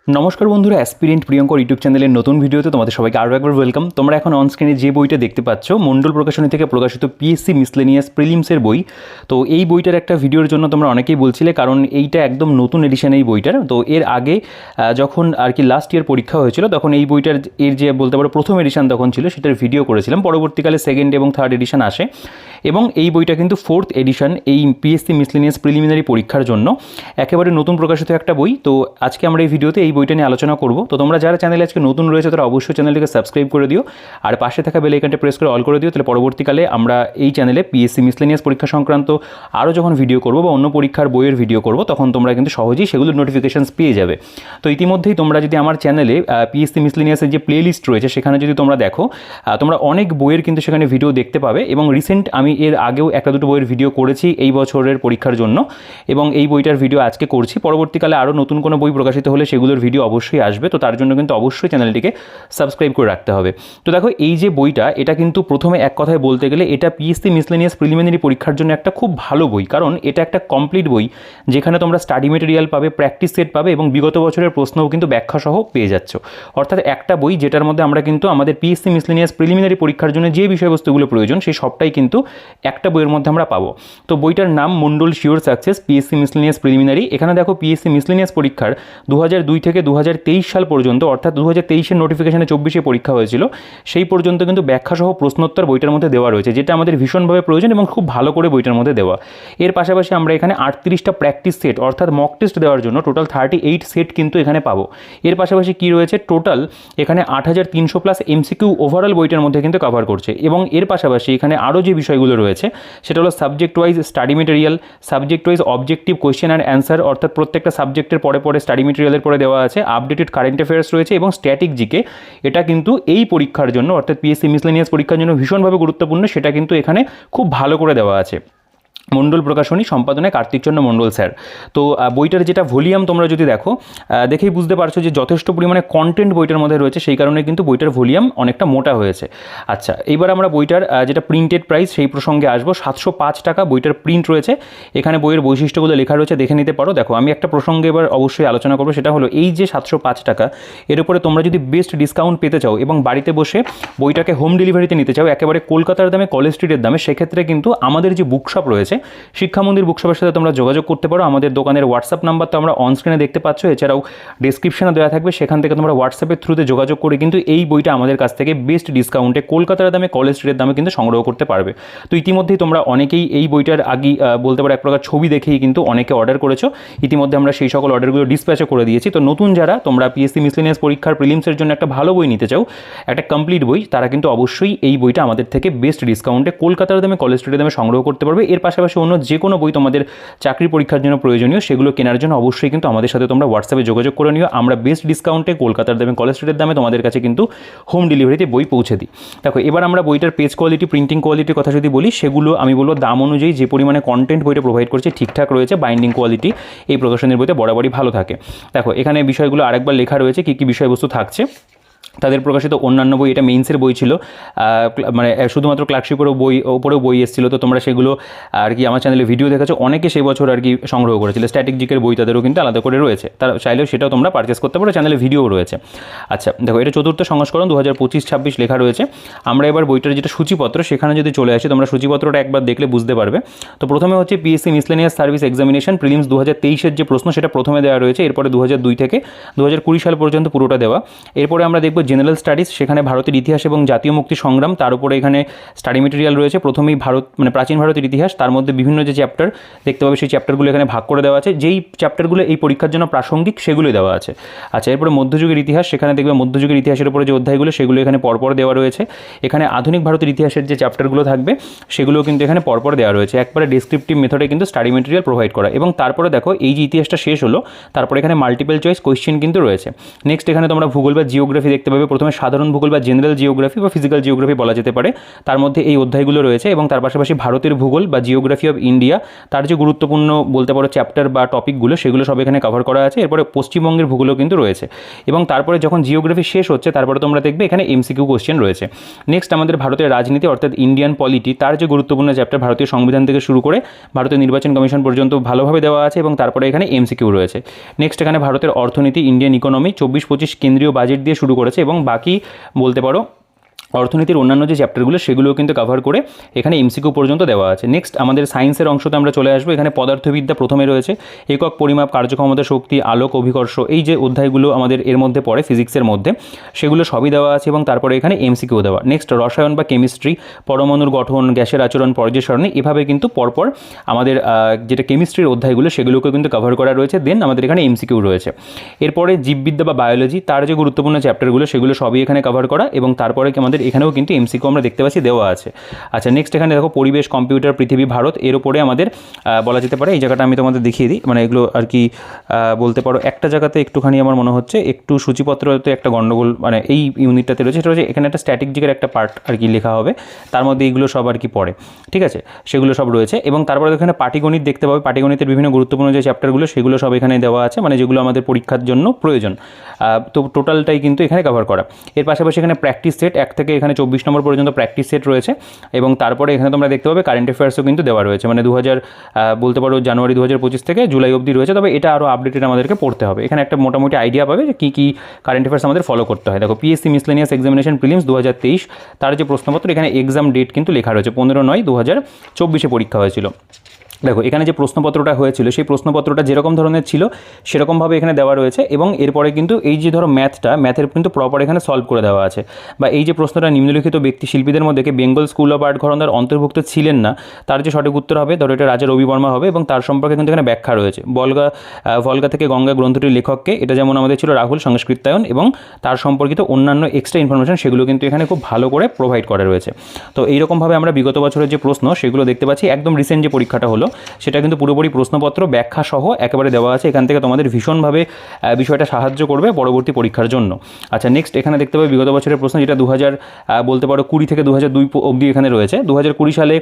নমস্কার বন্ধুরা, aspirant Priyankar YouTube চ্যানেলের নতুন ভিডিওতে তোমাদের সবাইকে আরও একবার ওয়েলকাম। তোমরা এখন অন স্ক্রিনে যে বইটা দেখতে পাচ্ছ মণ্ডল প্রকাশনী থেকে প্রকাশিত পিএসসি মিসলেনিয়াস প্রিলিমসের বই। তো এই বইটার একটা ভিডিওর জন্য তোমরা অনেকেই বলছিলে, কারণ এইটা একদম নতুন এডিশন এই বইটার। তো এর আগে যখন আর কি লাস্ট ইয়ার পরীক্ষা হয়েছিল তখন এই বইটার এর যে বলতে পারো প্রথম এডিশন তখন ছিল, সেটার ভিডিও করেছিলাম। পরবর্তীকালে সেকেন্ড এবং থার্ড এডিশন আসে এবং এই বইটা কিন্তু ফোর্থ এডিশন এই পিএসসি মিসলেনিয়াস প্রিলিমিনারি পরীক্ষার জন্য একেবারে নতুন প্রকাশিত একটা বই। তো আজকে আমরা এই ভিডিওতে এই বইটা নিয়ে আলোচনা করব। তো তোমরা যারা চ্যানেলে আজকে নতুন রয়েছে তারা অবশ্যই চ্যানেলটিকে সাবস্ক্রাইব করে দিও আর পাশে থাকা বেল আইকনটা প্রেস করে অল করে দিও। তাহলে পরবর্তীকালে আমরা এই চ্যানেলে পিএসসি মিসলেনিয়াস পরীক্ষা সংক্রান্ত আরও যখন ভিডিও করব বা অন্য পরীক্ষার বইয়ের ভিডিও করব তখন তোমরা কিন্তু সহজেই সেগুলোর নোটিফিকেশনস পেয়ে যাবে। তো ইতিমধ্যেই তোমরা যদি আমার চ্যানেলে পিএসসি মিসলেনিয়াসের যে প্লে লিস্ট রয়েছে সেখানে যদি তোমরা দেখো, তোমরা অনেক বইয়ের কিন্তু সেখানে ভিডিও দেখতে পাবে। এবং রিসেন্ট আমি এর আগেও একটা দুটো বইয়ের ভিডিও করেছি এই বছরের পরীক্ষার জন্য, এবং এই বইটার ভিডিও আজকে করছি। পরবর্তীকালে আরও নতুন কোনো বই প্রকাশিত হলে সেগুলোর ভিডিও অবশ্যই আসবে। তো তার জন্য কিন্তু অবশ্যই চ্যানেলটিকে সাবস্ক্রাইব করে রাখতে হবে। তো দেখো, এই যে বইটা, এটা কিন্তু প্রথমে এক কথায় বলতে গেলে এটা পিএসসি মিসলেনিয়াস প্রিলিমিনারি পরীক্ষার জন্য একটা খুব ভালো বই, কারণ এটা একটা কমপ্লিট বই যেখানে তোমরা স্টাডি মেটেরিয়াল পাবে, প্র্যাকটিস সেট পাবে এবং বিগত বছরের প্রশ্নও কিন্তু ব্যাখ্যা সহ পেয়ে যাচ্ছ। অর্থাৎ একটা বই যেটার মধ্যে আমরা কিন্তু আমাদের পিএসসি মিসলেনিয়াস প্রিলিমিনারি পরীক্ষার জন্য যে বিষয়বস্তুগুলো প্রয়োজন সেই সবটাই কিন্তু একটা বইয়ের মধ্যে আমরা পাবো। তো বইটার নাম Mondal sure success PSC miscellaneous preliminary. এখানে দেখো, পিএসসি মিসলেনিয়াস পরীক্ষার 2002 থেকে 2023 সাল পর্যন্ত, অর্থাৎ 2023-এর নোটিফিকেশনে 24-এ পরীক্ষা হয়েছিল, সেই পর্যন্ত কিন্তু ব্যাখ্যাসহ প্রশ্নোত্তর বইটার মধ্যে দেওয়া রয়েছে, যেটা আমাদের ভীষণভাবে প্রয়োজন এবং খুব ভালো করে বইটার মধ্যে দেওয়া। এর পাশাপাশি আমরা এখানে 38টা প্র্যাকটিস সেট অর্থাৎ মক টেস্ট দেওয়ার জন্য টোটাল 38 সেট কিন্তু এখানে পাবো। এর পাশাপাশি কি রয়েছে, টোটাল এখানে 8300 প্লাস এমসিকিউ ওভারঅল বইটার মধ্যে কিন্তু কভার করছে। এবং এর পাশাপাশি এখানে আরও যে বিষয়গুলো রয়েছে সেটা হলো subject wise study material, subject wise objective question and answer, অর্থাৎ প্রত্যেকটা সাবজেক্টের পরে পরে স্টাডি মেটেরিয়ালের পরে দেওয়া আছে, আপডেটেড কারেন্ট অ্যাফেয়ার্স রয়েছে এবং স্ট্যাটিক জিকে। এটা কিন্তু এই পরীক্ষার জন্য অর্থাৎ পিএসসি মিসলেনিয়াস পরীক্ষার জন্য ভীষণভাবে গুরুত্বপূর্ণ, সেটা কিন্তু এখানে খুব ভালো করে দেওয়া আছে। মণ্ডল প্রকাশনী, সম্পাদনায় কার্তিকচন্দ্র মণ্ডল স্যার। তো বইটার যেটা ভলিউম তোমরা যদি দেখো, দেখেই বুঝতে পারছো যে যথেষ্ট পরিমাণে কন্টেন্ট বইটার মধ্যে রয়েছে, সেই কারণে কিন্তু বইটার ভলিউম অনেকটা মোটা হয়েছে। আচ্ছা, এইবার আমরা বইটার যেটা প্রিন্টেড প্রাইস সেই প্রসঙ্গে আসবো। 705 টাকা বইটার প্রিন্ট রয়েছে। এখানে বইয়ের বৈশিষ্ট্যগুলো লেখা রয়েছে, দেখে নিতে পারো। দেখো, আমি একটা প্রসঙ্গে এবার অবশ্যই আলোচনা করবো, সেটা হলো এই যে 705 টাকা, এর উপরে তোমরা যদি বেস্ট ডিসকাউন্ট পেতে চাও এবং বাড়িতে বসে বইটাকে হোম ডেলিভারিতে নিতে চাও একেবারে কলকাতার দামে, কলেজ স্ট্রিটের দামে, সেক্ষেত্রে কিন্তু আমাদের যে বুকশপ রয়েছে শিক্ষা মন্দির বুকশপের সাথে তোমরা যোগাযোগ করতে পারো। আমাদের দোকানের হোয়াটসঅ্যাপ নাম্বার তো আমরা অন স্ক্রিনে দেখতে পাচ্ছ, এছাড়াও ডেসক্রিপশনে দেওয়া থাকবে, সেখান থেকে তোমরা হোয়াটসঅ্যাপের থ্রুতে যোগাযোগ করে কিন্তু এই বইটা আমাদের কাছ থেকে বেস্ট ডিসকাউন্টে কলকাতার দামে, কলেজ স্ট্রিটের দামে কিন্তু সংগ্রহ করতে পারবে। তো ইতিমধ্যেই তোমরা অনেকেই এই বইটার আগে বলতে পারো এক প্রকার ছবি দেখেই কিন্তু অনেকে অর্ডার করেছো। ইতিমধ্যে আমরা সেই সকল অর্ডারগুলো ডিসপ্যাচও করে দিয়েছি। তো নতুন যারা তোমরা পিএসসি মিসলেনিয়াস পরীক্ষার প্রিলিমসের জন্য একটা ভালো বই নিতে চাও, একটা কমপ্লিট বই, তারা কিন্তু অবশ্যই এই বইটা আমাদের থেকে বেস্ট ডিসকাউন্টে কলকাতার দামে, কলেজ স্ট্রিটের দামে সংগ্রহ করতে পারবে। এর পাশাপাশি অন্য যে কোনো বই তোমাদের চাকরি পরীক্ষার জন্য প্রয়োজনীয় সেগুলো কেনার জন্য অবশ্যই কিন্তু আমাদের সাথে তোমরা হোয়াটসঅ্যাপে যোগাযোগ করে নিও। আমরা বেস্ট ডিসকাউন্টে কলকাতার দামে, কলেজ স্ট্রিটের দামে তোমাদের কাছে কিন্তু হোম ডেলিভারিতে বই পৌঁছে দিই। দেখো, এবার আমরা বইটার পেজ কোয়ালিটি, প্রিন্টিং কোয়ালিটির কথা যদি বলি, সেগুলো আমি বলবো দাম অনুযায়ী যে পরিমাণে কন্টেন্ট বইটা প্রোভাইড করছে ঠিকঠাক রয়েছে। বাইন্ডিং কোয়ালিটি এই প্রকাশনের বইতে বরাবরই ভালো থাকে। দেখো, এখানে বিষয়গুলো আরেকবার লেখা রয়েছে কী কী বিষয়বস্তু থাকছে। তাদের প্রকাশিত অন্যান্য বই, এটা মেইনসের বই ছিল, মানে শুধুমাত্র ক্লার্কশিপেরও বই ওপরেও বই এসেছিলো। তো তোমরা সেগুলো আর কি আমার চ্যানেলে ভিডিও দেখেছো, অনেকে সেই বছর আর কি সংগ্রহ করেছিল। স্ট্যাটিক জিকের বই তাদেরও কিন্তু আলাদা করে রয়েছে, তারা চাইলেও সেটাও তোমরা পারচেস করতে পারো, চ্যানেলে ভিডিও রয়েছে। আচ্ছা, দেখো, এটা চতুর্থ সংস্করণ 2025-26 লেখা রয়েছে। আমরা এবার বইটার যেটা সূচিপত্র সেখানে যদি চলে আসি, তোমরা সূচিপত্রটা একবার দেখলে বুঝতে পারবে। তো প্রথমে হচ্ছে PSC miscellaneous service examination prelims 2023-এর যে প্রশ্ন সেটা প্রথমে দেওয়া রয়েছে। এরপরে 2002 থেকে 2020 সাল পর্যন্ত পুরোটা দেওয়া। এরপরে আমরা দেখব জেনারেল স্টাডিজ, সেখানে ভারতের ইতিহাস এবং জাতীয় মুক্তি সংগ্রাম, তার উপরে এখানে স্টাডি মেটেরিয়াল রয়েছে। প্রথমেই ভারত মানে প্রাচীন ভারতের ইতিহাস, তার মধ্যে বিভিন্ন যে চ্যাপ্টার দেখতে পাবে সেই চ্যাপ্টারগুলো এখানে ভাগ করে দেওয়া আছে, যেই চ্যাপ্টারগুলো এই পরীক্ষার জন্য প্রাসঙ্গিক সেগুলোই দেওয়া আছে। আচ্ছা, এরপরে মধ্যযুগের ইতিহাস, সেখানে দেখবে মধ্যযুগের ইতিহাসের উপরে যে অধ্যায়গুলো সেগুলো এখানে পরপর দেওয়া রয়েছে। এখানে আধুনিক ভারতের ইতিহাসের যে চ্যাপ্টারগুলো থাকবে সেগুলো কিন্তু এখানে পরপর দেওয়া রয়েছে। একবারে ডেসক্রিপটিভ মেথডে কিন্তু স্টাডি মেটেরিয়াল প্রোভাইড করা। এবং তারপরে দেখো, এই যে ইতিহাসটা শেষ হলো, তারপরে এখানে মাল্টিপল চয়েস কোয়েশ্চেন কিন্তু রয়েছে। নেক্সট এখানে তোমরা ভূগোল বা জিওগ্রাফি দেখতে পাবে যেভাবে প্রথমে সাধারণ ভূগোল বা জেনারেল জিওগ্রাফি বা ফিজিক্যাল জিওগ্রাফি বলা যেতে পারে, তার মধ্যে এই অধ্যায়গুলো রয়েছে এবং তার পাশাপাশি ভারতের ভূগোল বা জিওগ্রাফি অফ ইন্ডিয়া তার যে গুরুত্বপূর্ণ বলতে পারো চ্যাপ্টার বা টপিকগুলো সেগুলো সব এখানে কভার করা আছে। এরপরে পশ্চিমবঙ্গের ভূগোলও কিন্তু রয়েছে এবং তারপরে যখন জিওগ্রাফি শেষ হচ্ছে তারপরে তোমরা দেখবে এখানে এমসিকিউ কোশ্চেন রয়েছে। নেক্সট আমাদের ভারতের রাজনীতি অর্থাৎ ইন্ডিয়ান পলিটি, তার যে গুরুত্বপূর্ণ চ্যাপ্টার ভারতীয় সংবিধান থেকে শুরু করে ভারতের নির্বাচন কমিশন পর্যন্ত ভালোভাবে দেওয়া আছে এবং তারপরে এখানে এমসিকিউ রয়েছে। নেক্সট এখানে ভারতের অর্থনীতি, ইন্ডিয়ান ইকোনমি 24-25 কেন্দ্রীয় বাজেট দিয়ে শুরু করেছে এবং বাকি বলতে পারো অর্থনীতির অন্যান্য যে চ্যাপ্টারগুলো সেগুলোও কিন্তু কভার করে এখানে এমসিকিউ পর্যন্ত দেওয়া আছে। নেক্সট আমাদের সায়েন্সের অংশতে আমরা চলে আসবো। এখানে পদার্থবিদ্যা প্রথমে রয়েছে, একক পরিমাপ, কার্যক্ষমতা, শক্তি, আলোক, অভিকর্ষ, এই যে অধ্যায়গুলো আমাদের এর মধ্যে পড়ে ফিজিক্সের মধ্যে সেগুলো সবই দেওয়া আছে এবং তারপরে এখানে এমসিকিউ দেওয়া। নেক্সট রসায়ন বা কেমিস্ট্রি, পরমাণুর গঠন, গ্যাসের আচরণ, পর্যায় সারণী, এভাবে কিন্তু পরপর আমাদের যেটা কেমিস্ট্রির অধ্যায়গুলো সেগুলোকে কিন্তু কভার করা রয়েছে। দেন আমাদের এখানে এমসিকিউ রয়েছে। এরপরে জীববিদ্যা বা বায়োলজি, তার যে গুরুত্বপূর্ণ চ্যাপ্টারগুলো সেগুলো সবই এখানে কভার করা এবং তারপরে আমাদের এখানেও কিন্তু এমসিকিউ আমরা দেখতে পাচ্ছি দেওয়া আছে। আচ্ছা, নেক্সট এখানে দেখো পরিবেশ, কম্পিউটার, পৃথিবী, ভারত, এর উপরে আমাদের বলা যেতে পারে, এই জায়গাটা আমি তোমাদের দেখিয়ে দিই, মানে এগুলো আর কি বলতে পারো একটা জায়গাতে একটুখানি আমার মনে হচ্ছে একটু সূচিপত্রতে একটা গণ্ডগোল মানে এই ইউনিটটাতে রয়েছে। সেটা হচ্ছে এখানে একটা স্ট্র্যাটেজিকের একটা পার্ট আর কি লেখা হবে, তার মধ্যে এইগুলো সব আর কি পড়ে, ঠিক আছে, সেগুলো সব রয়েছে। এবং তারপরে এখানে পাটিগণিত দেখতে পাবে, পাটিগণিতের বিভিন্ন গুরুত্বপূর্ণ যে চ্যাপ্টারগুলো সেগুলো সব এখানে দেওয়া আছে, মানে যেগুলো আমাদের পরীক্ষার জন্য প্রয়োজন। তো টোটালটাই কিন্তু এখানে কভার করা। এর পাশাপাশি এখানে প্র্যাকটিস সেট 1 থেকে এখানে 24 নম্বর পর্যন্ত প্র্যাকটিস সেট রয়েছে এবং তারপরে এখানে তোমরা দেখতে পাবে কারেন্ট অ্যাফেয়ার্সও কিন্তু দেওয়া রয়েছে, মানে 2000 বলতে পারো জানুয়ারি 2025 থেকে জুলাই অবধি রয়েছে। তবে এটা আরও আপডেটেড আমাদেরকে পড়তে হবে। এখানে একটা মোটামুটি আইডিয়া পাবে যে কী কী কারেন্ট অ্যাফেয়ার্স আমাদের ফলো করতে হয়। দেখো পিএসসি মিসলেনিয়াস এক্সামিনেশন প্রিলিমস 2023, তার যে প্রশ্নপত্র এখানে এক্সাম ডেট কিন্তু লেখা রয়েছে 15/9/2024 পরীক্ষা হয়েছিল। দেখো এখানে যে প্রশ্নপত্রটা হয়েছিল সেই প্রশ্নপত্রটা যেরকম ধরনের ছিল সেরকমভাবে এখানে দেওয়া রয়েছে এবং এরপরে কিন্তু এই যে ধরো ম্যাথের কিন্তু প্রপার এখানে সলভ করে দেওয়া আছে। বা এই যে প্রশ্নটা নিম্নলিখিত ব্যক্তি শিল্পীদের মধ্যে বেঙ্গল স্কুল অফ আর্ট ঘরানার অন্তর্ভুক্ত ছিলেন না, তার যে সঠিক উত্তর হবে ধরো এটা রাজা রবিবর্মা হবে এবং তার সম্পর্কে কিন্তু এখানে ব্যাখ্যা রয়েছে। ভলগা থেকে গঙ্গা গ্রন্থটির লেখককে, এটা যেমন আমাদের ছিল রাহুল সংস্কৃতায়ন, এবং তার সম্পর্কিত অন্যান্য এক্সট্রা ইনফরমেশন সেগুলো কিন্তু এখানে খুব ভালো করে প্রোভাইড করা রয়েছে। তো এইরকমভাবে আমরা বিগত বছরের যে প্রশ্ন সেগুলো দেখতে পাচ্ছি। একদম রিসেন্ট যে পরীক্ষাটা হলো সেটা কিন্তু পুরোপুরি প্রশ্নপত্র ব্যাখ্যা সহ একেবারে দেওয়া আছে। এখান থেকে তোমাদের ভীষণভাবে বিষয়টা সাহায্য করবে পরবর্তী পরীক্ষার জন্য। আচ্ছা, নেক্সট এখানে দেখতে পাবে বিগত বছরের প্রশ্ন, যেটা 2000 বলতে পারো 20 থেকে 2002 অবধি এখানে রয়েছে। 2020 সালে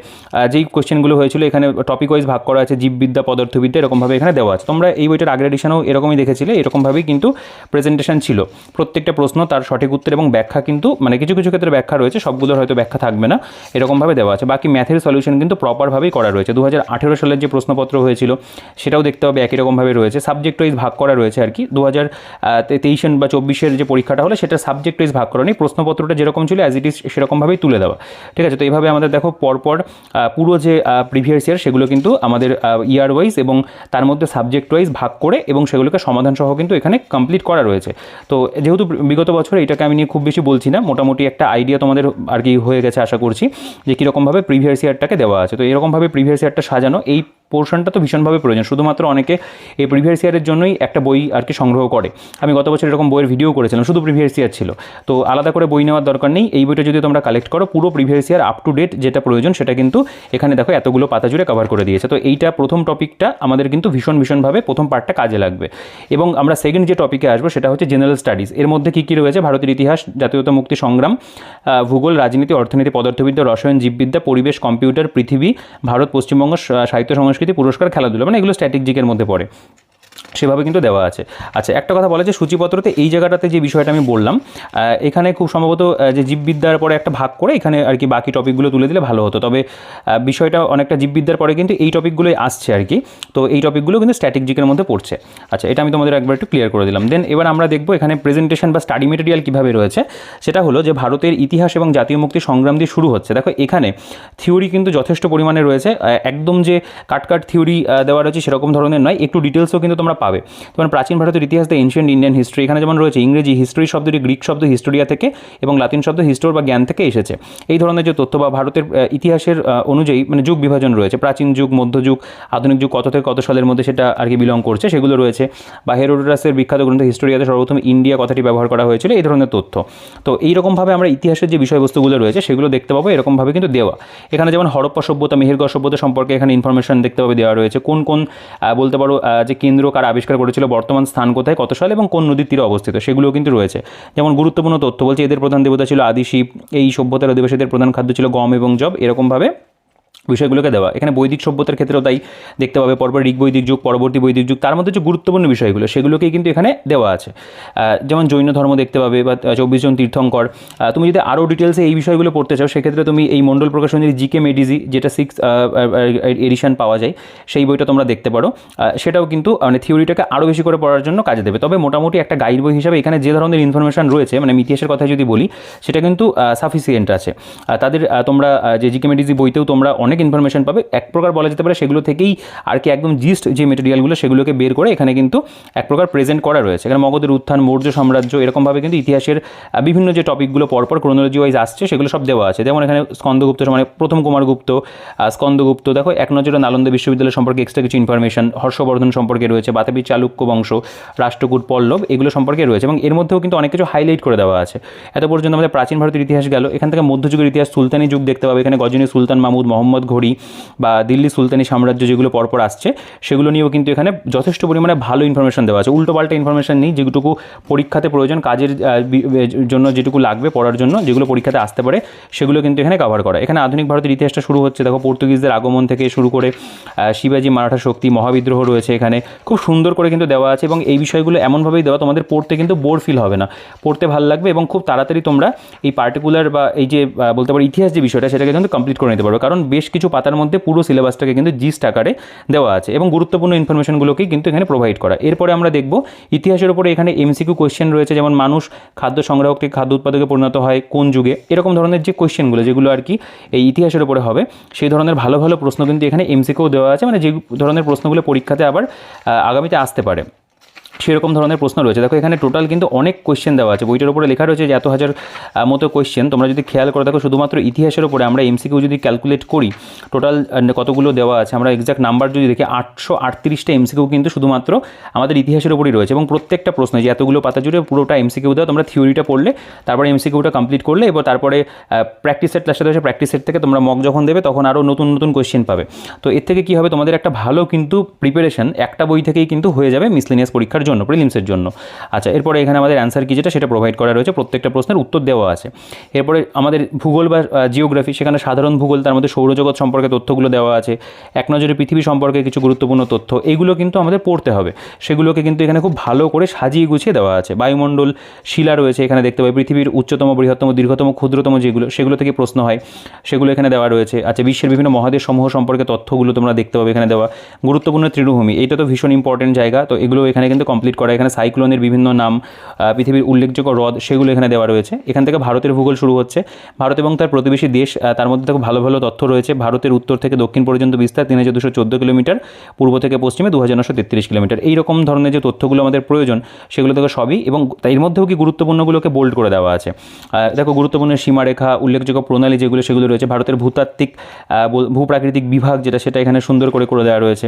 যেই কোয়েশ্চেনগুলো হয়েছিল এখানে টপিক ওয়াইজ ভাগ করা আছে, জীববিদ্যা, পদার্থবিদ্যা, এরকমভাবে এখানে দেওয়া আছে। তোমরা এই বইটার আগের এডিশনেও এরকমই দেখেছিলে, এরকমভাবেই কিন্তু প্রেজেন্টেশন ছিল। প্রত্যেকটা প্রশ্ন তার সঠিক উত্তর এবং ব্যাখ্যা কিন্তু মানে কিছু কিছু ক্ষেত্রে ব্যাখ্যা রয়েছে, সবগুলোর হয়তো ব্যাখ্যা থাকবে না, এরকমভাবে দেওয়া আছে। বাকি ম্যাথের সলিউশন কিন্তু প্রপারভাবেই করা রয়েছে। 2018 সালের যে প্রশ্নপত্র হয়েছিল সেটাও দেখতে হবে একই রকমভাবে রয়েছে। সাবজেক্ট ওয়াইজ ভাগ করা রয়েছে আর কি। 2023 বা 24-এর যে পরীক্ষাটা হলো সেটা সাবজেক্ট ওয়াইজ ভাগ করা নেই, প্রশ্নপত্রটা যেরকম ছিল অ্যাজ ইট ইজ সেরকমভাবেই তুলে দেওয়া, ঠিক আছে। তো এইভাবে আমাদের দেখো পরপর পুরো যে প্রিভিয়াস ইয়ার সেগুলো কিন্তু আমাদের ইয়ার ওয়াইজ এবং তার মধ্যে সাবজেক্ট ওয়াইজ ভাগ করে এবং সেগুলোকে সমাধান সহ কিন্তু এখানে কমপ্লিট করা রয়েছে। তো যেহেতু বিগত বছর এটাকে আমি নিয়ে খুব বেশি বলছি না, মোটামুটি একটা আইডিয়া তোমাদের আর কি হয়ে গেছে আশা করছি যে কীরকমভাবে প্রিভিয়াস ইয়ারটাকে দেওয়া আছে। তো এরকমভাবে প্রিভিয়াস ইয়ারটা সাজানো, এই পোর্শনটা তো ভীষণভাবে প্রয়োজন। শুধুমাত্র অনেকে এই প্রিভিয়াস ইয়ারের জন্যই একটা বই আর কি সংগ্রহ করে। আমি গত বছর এরকম বইয়ের ভিডিও করেছিলাম, শুধু প্রিভিয়াস ইয়ার ছিল। তো আলাদা করে বই নেওয়ার দরকার নেই, এই বইটা যদি তোমরা কালেক্ট করো পুরো previous year up to date যেটা প্রয়োজন সেটা কিন্তু এখানে দেখো এতগুলো পাতা জুড়ে কভার করে দিয়েছে। তো এইটা প্রথম টপিকটা আমাদের কিন্তু ভীষণভাবে প্রথম পার্টটা কাজে লাগবে। এবং আমরা সেকেন্ড যে টপিকে আসবো সেটা হচ্ছে জেনারেল স্টাডিজ। এর মধ্যে কী কী রয়েছে? ভারতের ইতিহাস, জাতীয়তা মুক্তি সংগ্রাম, ভূগোল, রাজনীতি, অর্থনীতি, পদার্থবিদ্যা, রসায়ন, জীববিদ্যা, পরিবেশ, কম্পিউটার, পৃথিবী, ভারত, পশ্চিমবঙ্গ, সাহিত্য সংস্কৃতি, পুরস্কার, খেলাধুলা, মানে এগুলো স্ট্র্যাটেজিকের মধ্যে পড়ে, সেভাবে কিন্তু দেওয়া আছে। আচ্ছা, একটা কথা বলা যে সূচিপত্রতে এই জায়গাটাতে যে বিষয়টা আমি বললাম, এখানে খুব সম্ভবত যে জীববিদ্যার পরে একটা ভাগ করে এখানে আর কি বাকি টপিকগুলো তুলে দিলে ভালো হতো। তবে বিষয়টা অনেকটা জীববিদ্যার পরে কিন্তু এই টপিকগুলোই আসছে আর কি। তো এই টপিকগুলো কিন্তু স্ট্র্যাটেজিকের মধ্যে পড়ছে। আচ্ছা, এটা আমি তোমাদের একবার একটু ক্লিয়ার করে দিলাম। দেন এবার আমরা দেখবো এখানে প্রেজেন্টেশন বা স্টাডি মেটেরিয়াল কীভাবে রয়েছে। সেটা হলো যে ভারতের ইতিহাস এবং জাতীয় মুক্তি সংগ্রাম দিয়ে শুরু হচ্ছে। দেখো এখানে থিওরি কিন্তু যথেষ্ট পরিমাণে রয়েছে, একদম যে কাট থিওরি দেওয়া রয়েছে সেরকম ধরনের নয়, একটু ডিটেলসও কিন্তু তোমরা পাবে। যেমন প্রাচীন ভারতের ইতিহাস, দ্য এনশিয়েন্ট ইন্ডিয়ান হিস্ট্রি, এখানে যেমন রয়েছে ইংরেজি হিস্ট্রি শব্দটি গ্রিক শব্দ হিস্টোরিয়া থেকে এবং লাতিন শব্দ হিস্টোর বা জ্ঞান থেকে এসেছে। এই ধরনের যে তথ্য বা ভারতের ইতিহাসের অনুযায়ী মানে যুগ বিভাজন রয়েছে, প্রাচীন যুগ, মধ্যযুগ, আধুনিক যুগ কত থেকে কত সালের মধ্যে সেটা আর কি বিলং করছে সেগুলো রয়েছে। বা হেরোডোটাসের বিখ্যাত গ্রন্থ হিস্টোরিয়াতে সর্বপ্রথম ইন্ডিয়া কথাটি ব্যবহার করা হয়েছিল, এই ধরনের তথ্য। তো এইরকমভাবে আমরা ইতিহাসের যে বিষয়বস্তুগুলো রয়েছে সেগুলো দেখতে পাবো এরকমভাবে কিন্তু দেওয়া। এখানে যেমন হরপ্পা সভ্যতা, মেহেরগড় সভ্যতা সম্পর্কে এখানে ইনফরমেশন দেখতে পাবে দেওয়া রয়েছে। কোন কোন বলতে পারো যে কেন্দ্র কার আবিষ্কার করেছিল, বর্তমান স্থান কোথায়, কত সাল এবং কোন নদীর তীরে অবস্থিত, সেগুলোও কিন্তু রয়েছে। যেমন গুরুত্বপূর্ণ তথ্য বলছে এদের প্রধান দেবতা ছিল আদি শিব, এই সভ্যতার অধিবাসীদের প্রধান খাদ্য ছিল গম এবং জব, এরকমভাবে বিষয়গুলোকে দেওয়া। এখানে বৈদিক সভ্যতার ক্ষেত্রেও তাই দেখতে পাবে, পরপর ঋগ বৈদিক যুগ, পরবর্তী বৈদিক যুগ, তার মধ্যে যে গুরুত্বপূর্ণ বিষয়গুলো সেগুলোকেই কিন্তু এখানে দেওয়া আছে। যেমন জৈন ধর্ম দেখতে পাবে বা 24 জন তীর্থঙ্কর। তুমি যদি আরও ডিটেলসে এই বিষয়গুলো পড়তে চাও সেক্ষেত্রে তুমি এই মণ্ডল প্রকাশনীর জিকে মেডিজি, যেটা 6th এডিশন পাওয়া যায়, সেই বইটা তোমরা দেখতে পারো। সেটাও কিন্তু মানে থিওরিটাকে আরও বেশি করে পড়ার জন্য কাজে দেবে। তবে মোটামুটি একটা গাইড বই হিসাবে এখানে যে ধরনের ইনফরমেশন রয়েছে, মানে ইতিহাসের কথা যদি বলি, সেটা কিন্তু সাফিসিয়েন্ট আছে। তাদের তোমরা যে জিকে মেডিজি বইতেও তোমরা অনেক ইনফরমেশন পাবে, এক প্রকার বলা যেতে পারে সেগুলো থেকেই আর কি একদম জিস্ট যে মেটেরিয়ালগুলো সেগুলোকে বের করে এখানে কিন্তু এক প্রকার প্রেজেন্ট করা রয়েছে। এখানে মগধের উত্থান, মৌর্য সাম্রাজ্য, এরকমভাবে কিন্তু ইতিহাসের বিভিন্ন যে টপিকগুলো পরপর ক্রোনোলজি ওয়াইজ আসছে সেগুলো সব দেওয়া আছে। যেমন এখানে স্কন্দগুপ্ত মানে প্রথম কুমারগুপ্ত, স্কন্দগুপ্ত, দেখো এক নজরে নালন্দা বিশ্ববিদ্যালয় সম্পর্কে এক্সট্রা কিছু ইনফরমেশন, হর্ষবর্ধন সম্পর্কে রয়েছে, বাতাবি চালুক্য বংশ, রাষ্ট্রকূট, পল্লব, এগুলো সম্পর্কে রয়েছে এবং এর মধ্যেও কিন্তু অনেক কিছু হাইলাইট করে দেওয়া আছে। এত পর্যন্ত আমাদের প্রাচীন ভারতের ইতিহাস গেল, এখান থেকে মধ্যযুগের ইতিহাস, সুলতানি যুগ দেখতে পাবে। এখানে গজনী সুলতান মাহমুদ, মোহাম্মদ ঘড়ি বা দিল্লি সুলতানি সাম্রাজ্য যেগুলো পরপর আসছে সেগুলো নিয়েও কিন্তু এখানে যথেষ্ট পরিমাণে ভালো ইনফরমেশন দেওয়া আছে। উল্টোপাল্টা ইনফরমেশন নেই, যেটুকু পরীক্ষাতে প্রয়োজন, কাজের জন্য যেটুকু লাগবে পড়ার জন্য, যেগুলো পরীক্ষাতে আসতে পারে সেগুলো কিন্তু এখানে কভার করা। এখানে আধুনিক ভারতের ইতিহাসটা শুরু হচ্ছে, দেখো পর্তুগিজদের আগমন থেকে শুরু করে শিবাজি মারাঠা শক্তি, মহাবিদ্রোহ রয়েছে, এখানে খুব সুন্দর করে কিন্তু দেওয়া আছে এবং এই বিষয়গুলো এমনভাবেই দেওয়া তোমাদের পড়তে কিন্তু বোর ফিল হবে না, পড়তে ভালো লাগবে এবং খুব তাড়াতাড়ি তোমরা এই পার্টিকুলার বা এই যে বলতে পারো ইতিহাস যে বিষয়টা সেটাকে কিন্তু কমপ্লিট করে নিতে পারবে, কারণ বেশ কিছু পাতার মধ্যে পুরো সিলেবাসটাকে কিন্তু জিস্ট আকারে দেওয়া আছে এবং গুরুত্বপূর্ণ ইনফরমেশনগুলোকেই কিন্তু এখানে প্রোভাইড করা। এরপরে আমরা দেখব ইতিহাসের উপরে এখানে এমসিকিউ কোয়েশ্চেন রয়েছে, যেমন মানুষ খাদ্য সংগ্রাহক থেকে খাদ্য উৎপাদকে পরিণত হয় কোন যুগে, এরকম ধরনের যে কোয়েশ্চেনগুলো যেগুলো আর কি এই ইতিহাসের উপরে হবে, সেই ধরনের ভালো ভালো প্রশ্ন কিন্তু এখানে এমসিকিউ দেওয়া আছে, মানে যে ধরনের প্রশ্নগুলো পরীক্ষাতে আবার আগামীতে আসতে পারে সেরকম ধরনের প্রশ্ন রয়েছে। দেখো এখানে টোটাল কিন্তু অনেক কোয়েশ্চেন দেওয়া আছে, বইটার উপরে লেখা রয়েছে যে এত হাজার মতো কোয়েশ্চেন। তোমরা যদি খেয়াল করে দেখো শুধুমাত্র ইতিহাসের উপরে আমরা এমসিকিউ যদি ক্যালকুলেট করি টোটাল কতগুলো দেওয়া আছে, আমরা এক্সাক্ট নাম্বার যদি দেখি 838টা এমসিকিউ কিন্তু শুধুমাত্র আমাদের ইতিহাসের উপরই রয়েছে এবং প্রত্যেকটা প্রশ্ন যে এতগুলো পাতা জুড়ে পুরোটা এমসিকিউ দেওয়া। তোমরা থিওরিটা পড়লে, তারপরে এমসিকিউটা কমপ্লিট করলে, এবার তারপরে প্র্যাকটিস সেট লাস্টে রয়েছে, প্র্যাকটিস সেট থেকে তোমরা মক যখন দেবে তখন আরও নতুন নতুন কোয়েশ্চেন পাবে। তো এর থেকে কী হবে, তোমাদের একটা ভালো কিন্তু প্রিপারেশন একটা বই থেকেই কিন্তু হয়ে যাবে মিসলেনিয়াস পরীক্ষার জন্য, প্রিলিমসের জন্য। আচ্ছা, এরপরে এখানে আমাদের অ্যান্সার কি যেটা সেটা প্রোভাইড করা রয়েছে, প্রত্যেকটা প্রশ্নের উত্তর দেওয়া আছে। এরপরে আমাদের ভূগোল বা জিওগ্রাফি, সেখানে সাধারণ ভূগোল, তার মধ্যে সৌরজগৎ সম্পর্কে তথ্যগুলো দেওয়া আছে, এক নজরে পৃথিবী সম্পর্কে কিছু গুরুত্বপূর্ণ তথ্য, এইগুলো কিন্তু আমাদের পড়তে হবে, সেগুলোকে কিন্তু এখানে খুব ভালো করে সাজিয়ে গুছিয়ে দেওয়া আছে। বায়ুমণ্ডল, শিলা রয়েছে এখানে দেখতে পাই, পৃথিবীর উচ্চতম, বৃহত্তম, দীর্ঘতম, ক্ষুদ্রতম যেগুলো সেগুলো থেকে প্রশ্ন হয় সেগুলো এখানে দেওয়া রয়েছে। আচ্ছা, বিশ্বের বিভিন্ন মহাদেশ সমূহ সম্পর্কে তথ্যগুলো তোমরা দেখতে পাবে এখানে দেওয়া। গুরুত্বপূর্ণ তৃণভূমি, এইটা তো ভীষণ ইম্পর্টেন্ট জায়গা, তো এগুলো এখানে কিন্তু কমপ্লিট করা। এখানে সাইক্লোনের বিভিন্ন নাম, পৃথিবীর উল্লেখযোগ্য হ্রদ, সেগুলো এখানে দেওয়া রয়েছে। এখান থেকে ভারতের ভূগোল শুরু হচ্ছে, ভারত এবং তার প্রতিবেশী দেশ, তার মধ্যে দেখো ভালো ভালো তথ্য রয়েছে। ভারতের উত্তর থেকে দক্ষিণ পর্যন্ত বিস্তার 3214 কিলোমিটার, পূর্ব থেকে পশ্চিমে 2933 কিলোমিটার। এইরকম ধরনের যে তথ্যগুলো আমাদের প্রয়োজন সেগুলো থেকে সবই, এবং এর মধ্যেও কি গুরুত্বপূর্ণগুলোকে বোল্ড করে দেওয়া আছে। দেখো গুরুত্বপূর্ণ সীমারেখা, উল্লেখযোগ্য প্রণালী যেগুলো সেগুলো রয়েছে। ভারতের ভূতাত্ত্বিক ভূপ্রাকৃতিক বিভাগ যেটা, সেটা এখানে সুন্দর করে দেওয়া রয়েছে।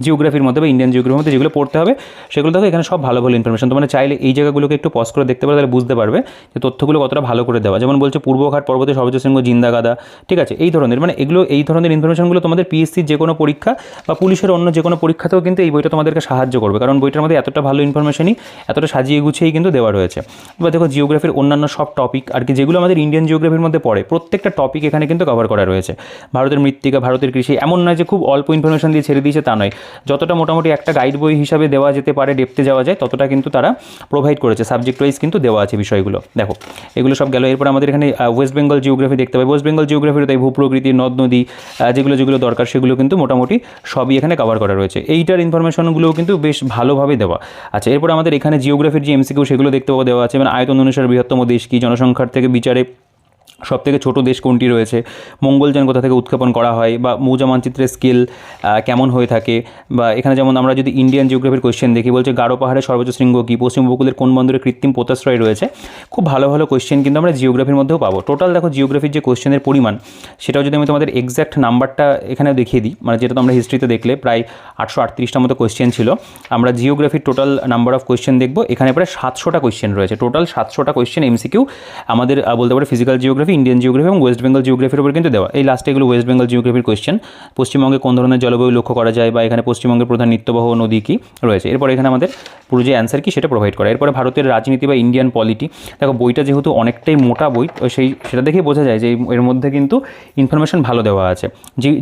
জিওগ্রাফির মধ্যে বা ইন্ডিয়ান জিওগ্রাফির মধ্যে যেগুলো পড়তে হবে সেগুলো দেখো এখানে সব ভালো ভালো ইনফরমেশন। তোমরা চাইলে এই জায়গাগুলোকে একটু পজ করে দেখতে পারো, তাহলে বুঝতে পারবে যে তথ্যগুলো কতটা ভালো করে দেওয়া। যেমন বলছে পূর্বঘাট পর্বতের সর্বোচ্চ শৃঙ্গ জিন্দাগাদা, ঠিক আছে, এই ধরনের, মানে এগুলো এই ধরনের ইনফরমেশনগুলো তোমাদের পিএসসির যে কোনো পরীক্ষা বা পুলিশের অন্য যে কোনো পরীক্ষাতেও কিন্তু এই বইটা তোমাদেরকে সাহায্য করবে, কারণ বইটার মধ্যে এতটা ভালো ইনফরমেশনই এতটা সাজিয়ে গুছিয়েই কিন্তু দেওয়া রয়েছে। এবার দেখো জিওগ্রাফির অন্যান্য সব টপিক আর কি যেগুলো আমাদের ইন্ডিয়ান জিওগ্রাফির মধ্যে পড়ে, প্রত্যেকটা টপিক এখানে কিন্তু কভার করা রয়েছে। ভারতের মৃত্তিকা, ভারতের কৃষি, এমন নয় যে খুব অল্প ইনফরমেশন দিয়ে ছেড়ে দিয়েছে, তা নয়, যতটা মোটামুটি একটা গাইড বই হিসাবে দেওয়া যেতে পারে, ডেপথে যাওয়া যায়, ততটা কিন্তু তারা প্রোভাইড করেছে। সাবজেক্ট ওয়াইজ কিন্তু দেওয়া আছে বিষয়গুলো। দেখো এগুলো সব গেল। এরপর আমাদের এখানে ওয়েস্ট বেঙ্গল জিওগ্রাফি দেখতে পাই। ওয়েস্ট বেঙ্গল জিওগ্রাফির তাই ভূপ্রকৃতি, নদ নদী, যেগুলো দরকার সেগুলো কিন্তু মোটামুটি সবই এখানে কভার করা রয়েছে। এইটার ইনফরমেশনগুলোও কিন্তু বেশ ভালোভাবে দেওয়া। আচ্ছা, এরপর আমাদের এখানে জিওগ্রাফির যে এমসিকিউ সেগুলো দেখতে পাওয়া দেওয়া আছে, মানে আয়তন অনুসারে বৃহত্তম দেশ কি, জনসংখ্যার থেকে বিচারে সবথেকে ছোট দেশ কোনটি রয়েছে, মঙ্গলযান কোথা থেকে উৎক্ষেপণ করা হয়, বা মৌজা মানচিত্রের স্কেল কেমন হয়ে থাকে, বা এখানে যেমন আমরা যদি ইন্ডিয়ান জিওগ্রাফির কোয়েশ্চেন দেখি, বলছে গারো পাহাড়ের সর্বোচ্চ শৃঙ্গ কী, পশ্চিম উপকূলের কোন বন্দরে কৃত্রিম পোতাশ্রয় রয়েছে। খুব ভালো ভালো কোয়েশ্চেন কিন্তু আমরা জিওগ্রাফির মধ্যেও পাবো। টোটাল দেখো জিওগ্রাফির যে কোয়েশ্চেনের পরিমাণ সেটাও যদি আমি তোমাদের এক্স্যাক্ট নাম্বারটা এখানে দেখিয়ে দিই, মানে যেটা তোমরা হিস্ট্রিতে দেখলে প্রায় 838টার মতো কোয়েশ্চেন ছিল, আমরা জিওগ্রাফির টোটাল নাম্বার অফ কোয়েশ্চেন দেখবো, এখানে প্রায় 700টা কোয়েশ্চেন রয়েছে। টোটাল 700টা কোয়েশ্চেন এমসিকিউ আমাদের বলতে পারে physical geography geography, Indian geography এবং ওয়েস্ট বেঙ্গল জিওগ্রাফির উপর কিন্তু দেওয়া। এই লাস্টে এগুলো ওয়েস্ট বেঙ্গল জিওগ্রাফির কোয়েশ্চেন। পশ্চিমবঙ্গে কোন ধরনের জলবায়ু লক্ষ্য করা যায়, বা এখানে পশ্চিমবঙ্গের প্রধান নিত্যবহ নদী কী রয়েছে। এরপর এখানে আমাদের পুরো যে অ্যান্সার কী সেটা প্রোভাইড করা। এরপরে ভারতের রাজনীতি বা ইন্ডিয়ান পলিটি। দেখো বইটা যেহেতু অনেকটাই মোটা বই, সেটা দেখেই বোঝা যায় যে এর মধ্যে কিন্তু ইনফরমেশন ভালো দেওয়া আছে।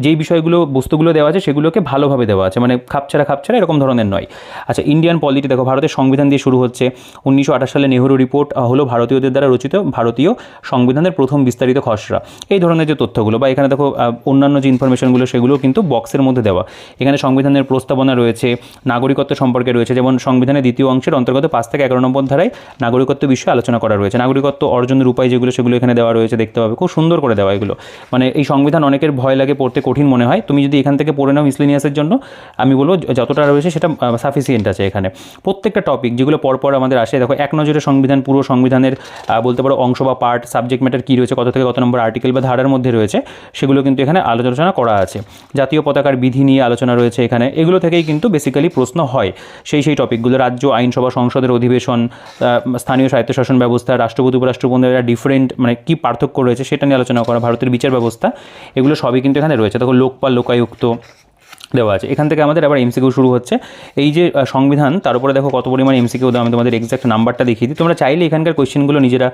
যেই বিষয়গুলো বস্তুগুলো দেওয়া আছে সেগুলোকে ভালোভাবে দেওয়া আছে, মানে খাপছাড়া এরকম ধরনের নয়। আচ্ছা, ইন্ডিয়ান পলিটি দেখো, ভারতের সংবিধান দিয়ে শুরু হচ্ছে। 1928 সালে নেহরু রিপোর্ট হলো ভারতীয়দের দ্বারা রচিত ভারতীয় সংবিধানের প্রথম বিস্তারিত খসড়া। এই ধরনের যে তথ্যগুলো, বা এখানে দেখো অন্যান্য যে ইনফরমেশনগুলো সেগুলো কিন্তু বক্সের মধ্যে দেওয়া। এখানে সংবিধানের প্রস্তাবনা রয়েছে, নাগরিকত্ব সম্পর্কে রয়েছে, যেমন সংবিধানের দ্বিতীয় অংশের অন্তর্গত 5 থেকে 11 নম্বর ধারায় নাগরিকত্ব বিষয়ে আলোচনা করা রয়েছে। নাগরিকত্ব অর্জনের উপায় যেগুলো সেগুলো এখানে দেওয়া রয়েছে, দেখতে পাবে খুব সুন্দর করে দেওয়া এগুলো। মানে এই সংবিধান অনেকের ভয় লাগে, পড়তে কঠিন মনে হয়। তুমি যদি এখান থেকে পড়ে নাও মিসলেনিয়াসের জন্য, আমি বলবো যতটা রয়েছে সেটা সাফিসিয়েন্ট আছে। এখানে প্রত্যেকটা টপিক যেগুলো পরপর আমাদের আসে, দেখো এক নজরে সংবিধান, পুরো সংবিধানের বলতে পারো অংশ বা পার্ট, সাবজেক্ট ম্যাটার কী রয়েছে, কত থেকে কত নম্বর আর্টিকেল বা ধারার মধ্যে রয়েছে, সেগুলো কিন্তু এখানে আলোচনা করা আছে। জাতীয় পতাকার বিধি নিয়ে আলোচনা রয়েছে এখানে। এগুলো থেকেই কিন্তু বেসিক্যালি প্রশ্ন হয়, সেই টপিকগুলো। রাজ্য আইনসভা, সংসদের অধিবেশন, স্থানীয় স্বায়ত্তশাসন ব্যবস্থা, রাষ্ট্রপতি উপরাষ্ট্রপতির ডিফারেন্ট মানে কী পার্থক্য রয়েছে সেটা নিয়ে আলোচনা করা, ভারতের বিচার ব্যবস্থা, এগুলো সবই কিন্তু এখানে রয়েছে। দেখো লোকপাল, লোকায়ুক্ত দেওয়া আছে। এখান থেকে আমাদের আবার এমসিকিউ শুরু হচ্ছে। এই যে সংবিধান, তার উপরে দেখো কত পরিমাণ এমসিকিউ দেওয়া। আমি তোমাদের এক্সাক্ট নাম্বারটা দেখিয়ে দিই, তোমরা চাইলে এখানকার কোয়েশ্চেনগুলো নিজেরা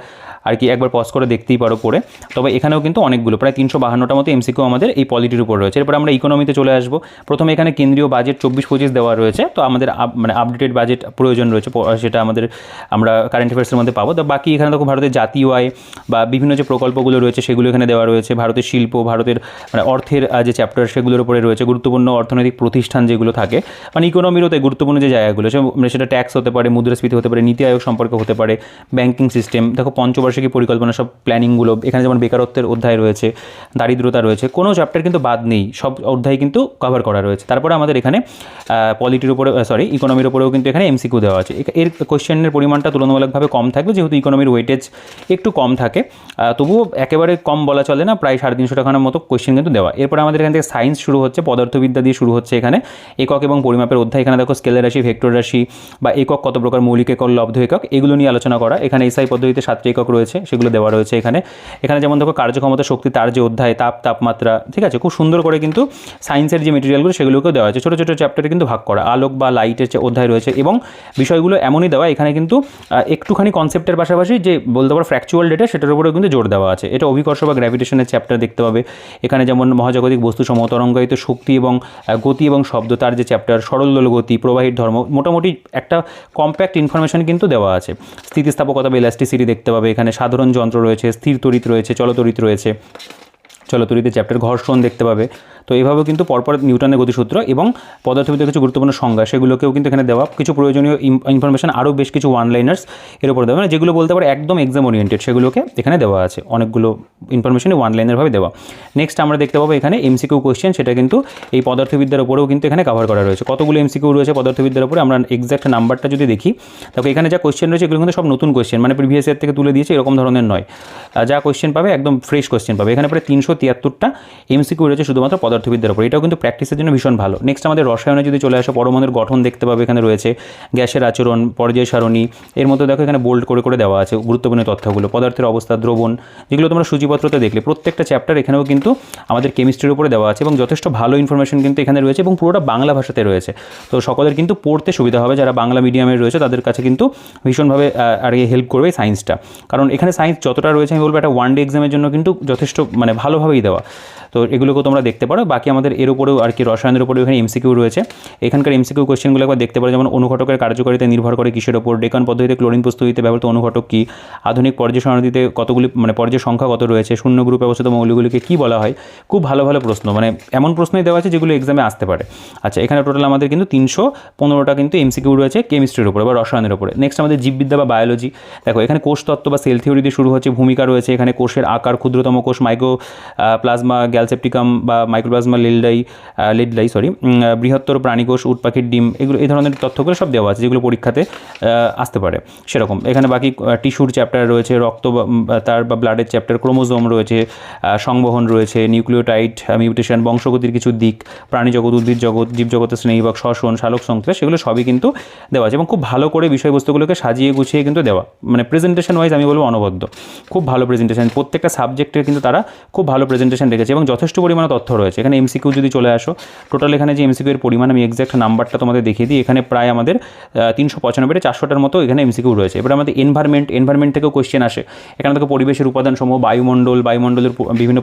আর কি একবার পজ করে দেখতেই পারো পড়ে। তবে এখানেও কিন্তু অনেকগুলো, প্রায় 352টা মতো এমসিকিউ আমাদের এই পলিটির উপর রয়েছে। এরপর আমরা ইকোনমিতে চলে আসবো। প্রথমে এখানে কেন্দ্রীয় বাজেট 24-25 দেওয়া রয়েছে, তো আমাদের মানে আপডেটেড বাজেট প্রয়োজন রয়েছে, সেটা আমরা কারেন্ট অ্যাফেয়ার্সের মধ্যে পাবো। তো বাকি এখানে দেখো ভারতের জাতীয় আয় বা বিভিন্ন যে প্রকল্পগুলো রয়েছে সেগুলো এখানে দেওয়া রয়েছে। ভারতের শিল্প, ভারতের মানে অর্থের যে চ্যাপ্টার সেগুলোর উপরে রয়েছে। গুরুত্বপূর্ণ অর্থনৈতিক প্রতিষ্ঠান যেগুলো থাকে, মানে ইকোনমিরও তাই গুরুত্বপূর্ণ যে জায়গাগুলো, সেটা ট্যাক্স হতে পারে, মুদ্রাস্ফীতি হতে পারে, নীতি আয়োগ সম্পর্কে হতে পারে, ব্যাংকিং সিস্টেম। দেখো পঞ্চবার্ষিকী পরিকল্পনা, সব প্ল্যানিংগুলো এখানে, যেমন বেকারত্বের অধ্যায় রয়েছে, দারিদ্রতা রয়েছে, কোনো চ্যাপ্টার কিন্তু বাদ নেই, সব অধ্যায় কিন্তু কভার করা রয়েছে। তারপরে আমাদের এখানে পলিটির উপরে ইকোনমির উপরেও কিন্তু এখানে এমসিকিউ দেওয়া আছে। এর কোয়েশ্চেনের পরিমাণটা তুলনামূলকভাবে কম থাকবে, যেহেতু ইকোনমির ওয়েটেজ একটু কম থাকে, তবুও একেবারে কম বলা চলে না, প্রায় 350 টাকার মতো কোয়েশ্চেন কিন্তু দেওয়া। এরপরে আমাদের এখান থেকে সায়েন্স শুরু হচ্ছে, পদার্থবিদ্যা দিয়ে শুরু হচ্ছে এখানে। একক এবং পরিমাপের অধ্যায়, এখানে দেখো স্কেলার রাশি, ভেক্টর রাশি বা একক, কত প্রকার মৌলিক একক, লব্ধ একক, এগুলো নিয়ে আলোচনা করা। এখানে এসআই পদ্ধতিতে 7টি একক রয়েছে, সেগুলো দেওয়া রয়েছে এখানে। যেমন দেখো কার্যক্ষমতা, শক্তি, তার যে অধ্যায়, তাপমাত্রা, ঠিক আছে, খুব সুন্দর করে কিন্তু সায়েন্সের যে মেটেরিয়ালগুলো সেগুলোকেও দেওয়া আছে। ছোটো ছোটো চ্যাপ্টারে কিন্তু ভাগ করা। আলোক বা লাইটের যে অধ্যায় রয়েছে, এবং বিষয়গুলো এমনই দেওয়া এখানে কিন্তু একটুখানি কনসেপ্টের পাশাপাশি যে বলতে পারো ফ্র্যাকচুয়াল ডেটা, সেটার উপরেও কিন্তু জোর দেওয়া আছে। এটা অভিকর্ষ বা গ্র্যাভিটেশনের চ্যাপ্টার দেখতে পাবে এখানে, যেমন মহাজাগতিক বস্তুসমূহ, তরঙ্গায়িত শক্তি এবং গতি এবং শব্দ, তার যে চ্যাপ্টার, সরল দোল গতি, প্রবাহীর ধর্ম, মোটামুটি একটা কম্প্যাক্ট ইনফরমেশন কিন্তু দেওয়া আছে। স্থিতিস্থাপকতা বা ইলাস্টিসিটি দেখতে পাবে এখানে। সাধারণ যন্ত্র রয়েছে, স্থির তড়িৎ রয়েছে, চলতড়িৎ রয়েছে, চলতড়িতের চ্যাপ্টার, ঘর্ষণ দেখতে পাবে। তো এইভাবেও কিন্তু পরপর নিউটনের গতিসূত্র এবং পদার্থবিদ্যার কিছু গুরুত্বপূর্ণ সংজ্ঞা সেগুলোকেও কিন্তু এখানে দেওয়া। কিছু প্রয়োজনীয় ইনফরমেশন, আরও বেশ কিছু ওয়ান লাইনার্স এর উপর দেওয়া, মানে যেগুলো বলতে পারে একদম এক্সাম ওরিয়েন্টেড, সেগুলোকে এখানে দেওয়া আছে। অনেকগুলো ইনফরমেশনই ওয়ান লাইনারভাবে দেওয়া। নেক্সট আমরা দেখতে পাবো এখানে এমসিকিউ কোয়েশ্চেন, সেটা কিন্তু এই পদার্থবিদ্যার উপরেও কিন্তু এখানে কভার করা রয়েছে। কতগুলো এমসিকিউ রয়েছে পদার্থবিদ্যার উপরে, আমরা এক্সাক্ট নাম্বারটা যদি দেখি, দেখো এখানে যা কোয়েশ্চেন রয়েছে এগুলো কিন্তু সব নতুন কোয়েশ্চেন, মানে প্রিভিয়াস ইয়ার থেকে তুলে দিয়েছে এরকম ধরনের নয়। যা কোয়েশ্চেন পাবে একদম ফ্রেশ কোয়েশ্চেন পাবে। এখানে প্রায় 373টা এমসিকিউ রয়েছে শুধুমাত্র পদার্থবিদ্যার উপর। এটাও কিন্তু প্র্যাকটিসের জন্য ভীষণ ভালো। নেক্সট আমাদের রসায়নে যদি চলে আসে, পরমাণুর গঠন দেখতে পাবে এখানে রয়েছে, গ্যাসের আচরণ, পর্যায় সারণী, এর মধ্যে দেখো এখানে বোল্ড করে করে দেওয়া আছে গুরুত্বপূর্ণ তথ্যগুলো। পদার্থের অবস্থা, দ্রবণ, যেগুলো তোমরা সূচিপত্রতে দেখলে, প্রত্যেকটা চ্যাপ্টার এখানেও কিন্তু আমাদের কেমিস্ট্রির উপরে দেওয়া আছে, এবং যথেষ্ট ভালো ইনফরমেশন কিন্তু এখানে রয়েছে, এবং পুরোটা বাংলা ভাষাতে রয়েছে। তো সকলের কিন্তু পড়তে সুবিধা হবে, যারা বাংলা মিডিয়ামে রয়েছে তাদের কাছে কিন্তু ভীষণভাবে আর হেল্প করবে সায়েন্সটা। কারণ এখানে সায়েন্স যতটা রয়েছে, আমি বলবো একটা ওয়ান ডে এক্সামের জন্য কিন্তু যথেষ্ট মানে ভালোভাবেই দেওয়া। তো এগুলোকেও তোমরা দেখতে পারো। বাকি আমাদের এর উপরেও আর কি রসায়নের উপরেও এখানে এমসিকিউ রয়েছে। এখানকার এমসিকিউ কোয়েশ্চেনগুলো একবার দেখতে পারো, যেমন অনুঘটকের কার্যকারিতা নির্ভর করে কিসের ওপর, ডেকান পদ্ধতিতে ক্লোরিন প্রস্তুতিতে ব্যবহৃত অনুঘটক কী, আধুনিক পর্যায় সারণীতে কতগুলি মানে পর্যায় সংখ্যা কত রয়েছে, শূন্য গ্রুপে অবস্থিত মৌলগুলিকে কী বলা হয়। খুব ভালো ভালো প্রশ্ন, মানে এমন প্রশ্নই দেওয়া আছে যেগুলো এক্সামে আসতে পারে। আচ্ছা, এখানে টোটাল আমাদের কিন্তু 315টা কিন্তু এমসিকিউ রয়েছে কেমিস্ট্রির উপরে বা রসায়নের উপরে। নেক্সট আমাদের জীববিদ্যা বা বায়োলজি, দেখো এখানে কোষতত্ত্ব বা সেল থিওরি দিয়ে শুরু হচ্ছে, ভূমিকা রয়েছে এখানে, কোষের আকার, ক্ষুদ্রতম কোষ, প্লাজমা গ্যালসেপ্টিকাম বা মাইক্রোপ্লাজমা লেডলাই বৃহত্তর প্রাণীকোষ, উট পাখির ডিম, এগুলো এই ধরনের তথ্যগুলো সব দেওয়া আছে যেগুলো পরীক্ষাতে আসতে পারে সেরকম। এখানে বাকি টিস্যুর চ্যাপ্টার রয়েছে, রক্ত তার বা ব্লাডের চ্যাপ্টার, ক্রোমোজোম রয়েছে, সংবহন রয়েছে, নিউক্লিওটাইড মিউটেশন, বংশগতির কিছু দিক, প্রাণী জগৎ, উদ্ভিদ জগৎ, জীবজগতের শ্রেণীবিভাগ, শ্বসন, সালোক সংশ্লেষ, সেগুলো সবই কিন্তু দেওয়া আছে এবং খুব ভালো করে বিষয়বস্তুগুলোকে সাজিয়ে গুছিয়ে কিন্তু দেওয়া, মানে প্রেজেন্টেশন ওয়াইজ আমি বলবো অনবদ্য, খুব ভালো প্রেজেন্টেশন। প্রত্যেকটা সাবজেক্টের কিন্তু তারা খুব ভালো প্রেজেন্টেশন রেখেছে এবং যথেষ্ট পরিমাণে তথ্য রয়েছে। এখানে এমসিকিউ যদি চলে আসো, টোটাল এখানে যে এমসিকিউ এর পরিমাণ আমি এক্সাক্ট নাম্বারটা তোমাদের দেখিয়ে দিই। এখানে প্রায় আমাদের 395 400টার মতো এখানে এমসিকিউ রয়েছে। এবার আমাদের এনভায়রনমেন্ট থেকেও কোয়েশ্চেন আসে। এখানে থেকে পরিবেশের উপাদানসমূহ, বায়ুমণ্ডলের বিভিন্ন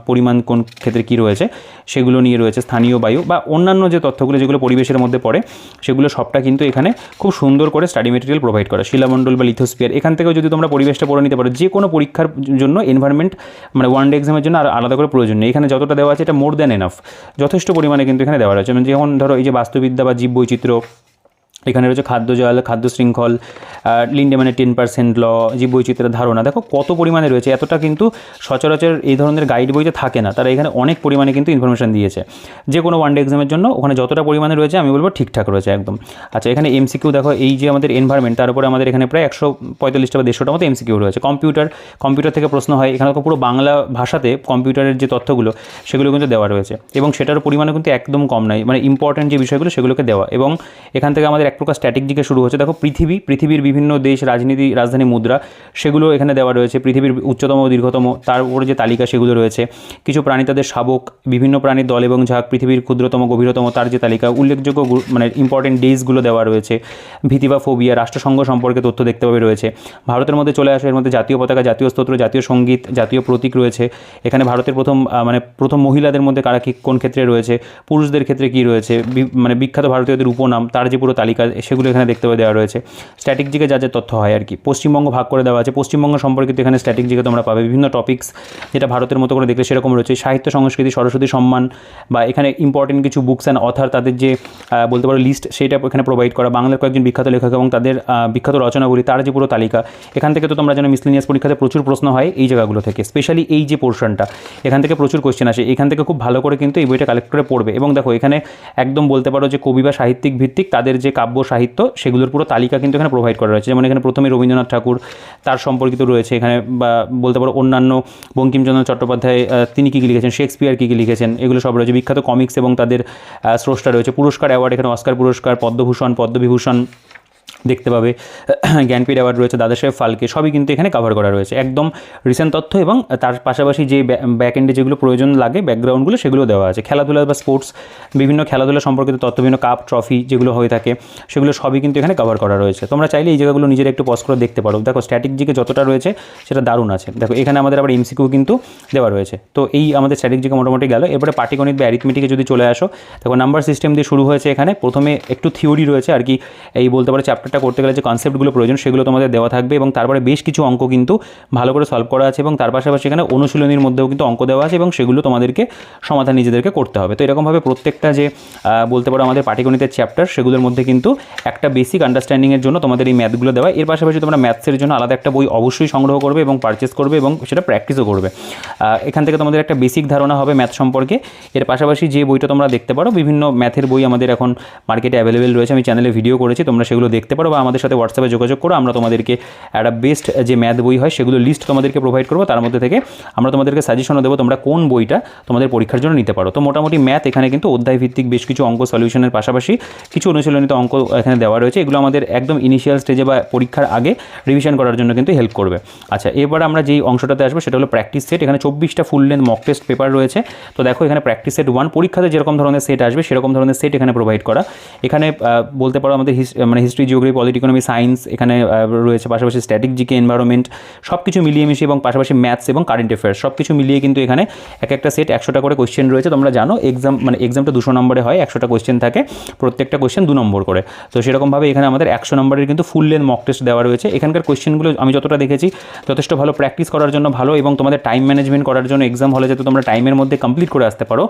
পরিমাণ কোন ক্ষেত্রে কী রয়েছে সেগুলো নিয়ে রয়েছে, স্থানীয় বায়ু বা অন্যান্য যে তথ্যগুলো যেগুলো পরিবেশের মধ্যে পড়ে সেগুলো সবটা কিন্তু এখানে খুব সুন্দর করে স্টাডি মেটেরিয়াল প্রোভাইড করা। শিলামণ্ডল বা লিথোস্ফিয়ার, এখান থেকেও যদি তোমরা পরিবেশটা পড়ে নিতে পারো, যে কোনো পরীক্ষার জন্য এনভায়রনমেন্ট মানে ওয়ান ডে এক্সামের জন্য আর আলাদা করে প্রয়োজন নেই। এখানে যতটা দেওয়া আছে এটা মোর দ্যান এনাফ, যথেষ্ট পরিমাণে কিন্তু এখানে দেওয়া রয়েছে। যেমন ধরো এই যে বাস্তুবিদ্যা বা জীব বৈচিত্র্য, এখানে রয়েছে খাদ্য জল, খাদ্য শৃঙ্খল, লিন্ডেম্যানের 10% ল, জীববৈচিত্র্যের ধারণা, দেখো কত পরিমাণে রয়েছে। এতটা কিন্তু সচরাচর এই ধরনের গাইড বইতে থাকে না, তারা এখানে অনেক পরিমাণে কিন্তু ইনফরমেশন দিয়েছে যে কোনো ওয়ান ডে এক্সামের জন্য। ওখানে যতটা পরিমাণে রয়েছে আমি বলবো ঠিকঠাক রয়েছে একদম। আচ্ছা, এখানে এমসিকিউ দেখো, এই যে আমাদের এনভায়রনমেন্ট, তার উপরে আমাদের এখানে প্রায় 145টা বা 150টার মতো এমসিকিউ রয়েছে। কম্পিউটার থেকে প্রশ্ন হয়, এখানে তো পুরো বাংলা ভাষাতে কম্পিউটারের যে তথ্যগুলো সেগুলো কিন্তু দেওয়া রয়েছে এবং সেটার পরিমাণও কিন্তু একদম কম নয়, মানে ইম্পর্টেন্ট যে বিষয়গুলো সেগুলোকে দেওয়া। এবং এখান থেকে আমাদের এক প্রকার স্ট্যাটিক জিকে শুরু হচ্ছে। দেখো পৃথিবীর বিভিন্ন দেশ, রাজধানী, মুদ্রা, সেগুলো এখানে দেওয়া রয়েছে। পৃথিবীর উচ্চতম ও দীর্ঘতম, তার উপরে যে তালিকা সেগুলো রয়েছে। কিছু প্রাণী, তাদের শাবক, বিভিন্ন প্রাণীর দল এবং ঝাঁক, পৃথিবীর ক্ষুদ্রতম গভীরতম তার যে তালিকা, উল্লেখযোগ্য মানে ইম্পর্টেন্ট ডেজগুলো দেওয়া রয়েছে। ভীতি বা ফোবিয়া, রাষ্ট্রসংঘ সম্পর্কে তথ্য দেখতে পাবে রয়েছে। ভারতের মধ্যে চলে আসে, এর মধ্যে জাতীয় পতাকা, জাতীয় স্তোত্র, জাতীয় সঙ্গীত, জাতীয় প্রতীক রয়েছে। এখানে ভারতের প্রথম মহিলাদের মধ্যে কারা কোন ক্ষেত্রে রয়েছে, পুরুষদের ক্ষেত্রে কী রয়েছে, মানে বিখ্যাত ভারতীয়দের উপনাম, তার যে পুরো তালিকা সেগুলো এখানে দেখতে পাবে দেওয়া রয়েছে। স্ট্যাটিক জিকে যা তথ্য হয় আর কি। পশ্চিমবঙ্গ ভাগ করে দেওয়া আছে, পশ্চিমবঙ্গ সম্পর্কিত এখানে স্ট্যাটিক জিকে তোমরা পাবে। বিভিন্ন টপিক্স যেটা ভারতের মতো করে দেখলে সেরকম রয়েছে। সাহিত্য সংস্কৃতি, সরস্বতী সম্মান বা এখানে ইম্পর্টেন্ট কিছু বুকস অ্যান্ড অথার, তাদের যে বলতে পারো লিস্ট, সেটা এখানে প্রোভাইড করা। বাংলার কয়েকজন বিখ্যাত লেখক এবং তাদের বিখ্যাত রচনাগুলি, তার যে পুরো তালিকা। এখান থেকে তো তোমরা জানো মিসলেনিয়াস পরীক্ষাতে প্রচুর প্রশ্ন হয় এই জায়গাগুলো থেকে, স্পেশালি এই যে পোর্শনটা, এখান থেকে প্রচুর কোয়েশ্চেন আসে। এখান থেকে খুব ভালো করে কিন্তু এই বইটা কালেক্ট করে পড়বে। এবং দেখো এখানে একদম বলতে পারো যে কবি বা সাহিত্যিক ভিত্তিক তাদের যে কাব্য সাহিত্য সেগুলোর পুরো তালিকা কিন্তু এখানে প্রোভাইড করা রয়েছে। যেমন এখানে প্রথমে রবীন্দ্রনাথ ঠাকুর, তার সম্পর্কিত রয়েছে এখানে, বা বলতে পারো অন্যান্য বঙ্কিমচন্দ্র চট্টোপাধ্যায় তিনি কী কী লিখেছেন, শেক্সপিয়ার কী কী লিখেছেন, এগুলো সব রয়েছে। বিখ্যাত কমিক্স এবং তাদের স্রষ্টা রয়েছে। পুরস্কার, অ্যাওয়ার্ড, এখানে অস্কার পুরস্কার, পদ্মভূষণ, পদ্মবিভূষণ দেখতে পাবে। জ্ঞানপীঠ অ্যাওয়ার্ড রয়েছে, দাদাসাহেব ফালকে, সবই কিন্তু এখানে কভার করা রয়েছে। একদম রিসেন্ট তথ্য এবং তার পাশাপাশি যে ব্যাক এন্ডে যেগুলো প্রয়োজন লাগে ব্যাকগ্রাউন্ডগুলো সেগুলো দেওয়া আছে। খেলাধুলা বা স্পোর্টস, বিভিন্ন খেলাধুলা সম্পর্কিত তথ্য, বিভিন্ন কাপ, ট্রফি যেগুলো হয়ে থাকে সেগুলো সবই কিন্তু এখানে কভার করা রয়েছে। তোমরা চাইলে এই জায়গাগুলো নিজের একটু পজ করে দেখতে পারো। দেখো স্ট্যাটিক জিকে যতটা রয়েছে সেটা দারুণ আছে। দেখো এখানে আমাদের আবার এমসিকিউ কিন্তু দেওয়া রয়েছে। তো এই আমাদের স্ট্যাটিক জিকে মোটামুটি গেল। এরপরে পাটিগণিত বা অ্যারিথমেটিকে যদি চলে আসো, দেখো নাম্বার সিস্টেম দিয়ে শুরু হয়েছে। এখানে প্রথমে একটু থিওরি রয়েছে আর কি, এই বলতে পারো চ্যাপ্টারটা করতে গেলে যে কনসেপ্টগুলো প্রয়োজন সেগুলো তোমাদের দেওয়া থাকবে এবং তারপরে বেশ কিছু অঙ্ক কিন্তু ভালো করে সলভ করা আছে এবং তার পাশাপাশি এখানে অনুশীলনীর মধ্যেও কিন্তু অঙ্ক দেওয়া আছে এবং সেগুলো তোমাদেরকে সমাধান নিজেদেরকে করতে হবে। তো এরকমভাবে প্রত্যেকটা যে বলতে পারো আমাদের পাটিগণিতের চ্যাপ্টার সেগুলোর মধ্যে কিন্তু একটা বেসিক আন্ডারস্ট্যান্ডিংয়ের জন্য তোমাদের এই ম্যাথগুলো দেওয়া। এর পাশাপাশি তোমরা ম্যাথসের জন্য আলাদা একটা বই অবশ্যই সংগ্রহ করবে এবং পারচেস করবে এবং সেটা প্র্যাকটিসও করবে। এখান থেকে তোমাদের একটা বেসিক ধারণা হবে ম্যাথ সম্পর্কে। এর পাশাপাশি যে বইটা তোমরা দেখতে পারো, বিভিন্ন ম্যাথের বই আমাদের এখন মার্কেটে অ্যাভেলেবেল রয়েছে, আমি চ্যানেলে ভিডিও করেছি, তোমরা সেগুলো দেখতে পারো বা আমাদের সাথে হোয়াটসঅ্যাপে যোগাযোগ করো। আমরা তোমাদেরকে একটা বেস্ট যে ম্যাথ বই হয় সেগুলো লিস্ট তোমাদেরকে প্রোভাইড করবো। তার মধ্যে থেকে আমরা তোমাদেরকে সাজেশনও দেবো তোমরা কোন বইটা তোমাদের পরীক্ষার জন্য নিতে পারো। তো মোটামুটি ম্যাথ এখানে কিন্তু অধ্যায় ভিত্তিক বেশ কিছু অঙ্ক সলিউশনের পাশাপাশি কিছু অনুশীলনিত অঙ্ক এখানে দেওয়া রয়েছে। এগুলো আমাদের একদম ইনিশিয়াল স্টেজে বা পরীক্ষার আগে রিভিশন করার জন্য কিন্তু হেল্প করবে। আচ্ছা, এবার আমরা যেই অংশটাতে আসবো সেটা হলো প্র্যাকটিস সেট। এখানে 24টা full length mock test paper রয়েছে। তো দেখো এখানে প্র্যাকটিস সেট 1, পরীক্ষাতে যেরকম ধরনের সেট আসবে সেরকম ধরনের সেট এখানে প্রোভাইড করা। এখানে বলতে পারো আমাদের history, geography, polity, economy, science এখানে রয়েছে, পাশাপাশি স্ট্যাটিক জিকে, এনভায়রনমেন্ট সব কিছু মিলিয়ে মিশিয়ে এবং পাশাপাশি ম্যাথস এবং কারেন্ট অ্যাফেয়ার্স সব কিছু মিলিয়ে কিন্তু এখানে এক একটা সেট 100টা করে কোয়েশ্চেন রয়েছে। তোমরা জানো এক্সামটা 200 নম্বরে হয়, 100টা কোয়েশ্চেন থাকে, প্রত্যেকটা কোয়েশ্চেন 2 নম্বর করে। তো সেরকমভাবে এখানে আমাদের 100 নম্বরের কিন্তু ফুল লেন্থ মক টেস্ট দেওয়া রয়েছে। এখানকার কোয়েশ্চেনগুলো আমি যতটা দেখেছি যথেষ্ট ভালো, প্র্যাকটিস করার জন্য ভালো এবং তোমাদের টাইম ম্যানেজমেন্ট করার জন্য, এক্সাম হলে যাতে তোমরা টাইমের মধ্যে কমপ্লিট করে আসতে পারো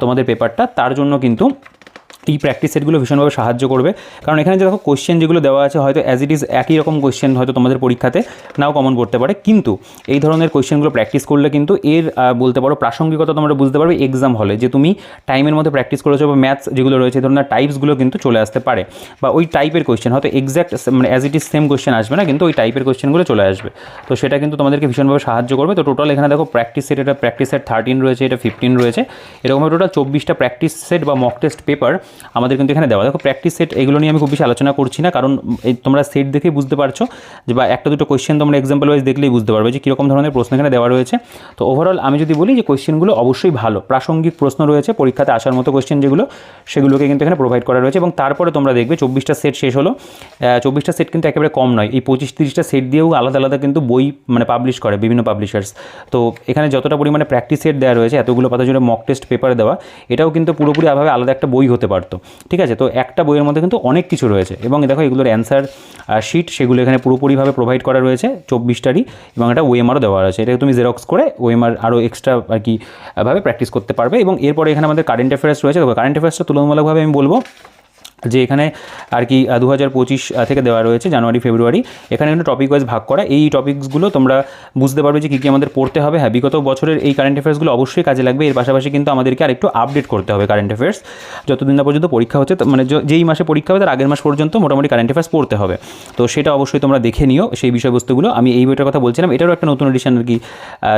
তোমাদের পেপারটা, তার জন্য কিন্তু এই প্র্যাকটিস সেটগুলো ভীষণভাবে সাহায্য করবে, কারণ এখানে যে দেখো কোয়েশ্চেন যেগুলো দেওয়া আছে হয়তো অ্যাজ ইট ইজ একই রকম কোয়েশ্চেন হয়তো তোমাদের পরীক্ষাতে নাও কমন করতে পারে, কিন্তু এই ধরনের কোয়েশ্চেনগুলো প্র্যাকটিস করলে কিন্তু এর বলতে পারো প্রাসঙ্গিকতা তোমরা বুঝতে পারবে এক্সাম হলে, যে তুমি টাইমের মধ্যে প্র্যাকটিস করেছো বা ম্যাথস যেগুলো রয়েছে এই ধরনের টাইপসগুলো কিন্তু চলে আসতে পারে, বা ওই টাইপের কোয়েশ্চেন হয়তো এক্স্যাক্ট মানে as it is same question আসবে না, কিন্তু ওই টাইপের কোয়েশ্চেনগুলো চলে আসবে। তো সেটা কিন্তু তোমাদেরকে ভীষণভাবে সাহায্য করবে। তো টোটাল এখানে দেখো প্র্যাকটিস সেট, এটা প্র্যাকটিস সেট 13 রয়েছে, এটা 15 রয়েছে, এরকমভাবে টোটাল 24টা প্র্যাকটিস সেট বা মক টেস্ট পেপার আমাদের কিন্তু এখানে দেওয়া। দেখো প্র্যাকটিস সেট এগুলো নিয়ে আমি খুব বেশি আলোচনা করছি না, কারণ তোমরা সেট দেখেই বুঝতে পারছো যে, বা একটা দুটো কোয়েশ্চেন তোমরা এক্সাম্পল ওয়াইজ দেখলেই বুঝতে পারবে যে কীরকম ধরনের প্রশ্ন এখানে দেওয়া রয়েছে। তো ওভারঅল আমি যদি বলি যে কোয়েশ্চেনগুলো অবশ্যই ভালো, প্রাসঙ্গিক প্রশ্ন রয়েছে, পরীক্ষাতে আসার মতো কোয়েশ্চেন যেগুলো সেগুলোকে কিন্তু এখানে প্রোভাইড করা রয়েছে। এবং তারপরে তোমরা দেখবে 24টা সেট শেষ হলো, 24টা সেট কিন্তু একেবারে কম নয়, এই 25-30টা সেট দিয়েও আলাদা আলাদা কিন্তু বই মানে পাবলিশ করে বিভিন্ন পাবলিশার্স। তো এখানে যতটা পরিমাণে প্র্যাকটিস সেট দেওয়া রয়েছে, এতগুলো পাতা জুড়ে মক টেস্ট পেপার দেওয়া, এটাও কিন্তু পুরোপুরি ভাবে আলাদা একটা বই হতে পারতো, ঠিক আছে। তো একটা বইয়ের মধ্যে কিন্তু অনেক কিছু রয়েছে, এবং দেখো এগুলোর অ্যান্সার শিট সেগুলো এখানে পুরোপুরিভাবে প্রোভাইড করা রয়েছে 24টারই, এবং এটা ওএমআরও দেওয়া আছে, এটা তুমি জেরক্স করে ওএমআর আরও এক্সট্রা আর কি ভাবে প্র্যাকটিস করতে পারবে। এবং এরপরে এখানে আমাদের কারেন্ট অ্যাফেয়ার্স রয়েছে। দেখো কারেন্ট অ্যাফেয়ার্সটা তুলনামূলকভাবে আমি বলবো যে এখানে আর কি 2025 থেকে দেওয়া রয়েছে জানুয়ারি ফেব্রুয়ারি, এখানে কিন্তু টপিক ওয়াইজ ভাগ করা। এই টপিকসগুলো তোমরা বুঝতে পারবে যে কী কী আমাদের পড়তে হবে। হ্যাঁ, বিগত বছরের এই কারেন্ট অ্যাফেয়ার্সগুলো অবশ্যই কাজে লাগবে, এর পাশাপাশি কিন্তু আমাদেরকে আরেকটু আপডেট করতে হবে কারেন্ট অ্যাফেয়ার্স, যতদিন না পর্যন্ত পরীক্ষা হচ্ছে, মানে যেই মাসে পরীক্ষা হবে তার আগের মাস পর্যন্ত মোটামুটি কারেন্ট অ্যাফেয়ার্স পড়তে হবে। তো সেটা অবশ্যই তোমরা দেখে নিও সেই বিষয়বস্তুগুলো। আমি এই বইটার কথা বলছিলাম, এটারও একটা নতুন এডিশন আর কি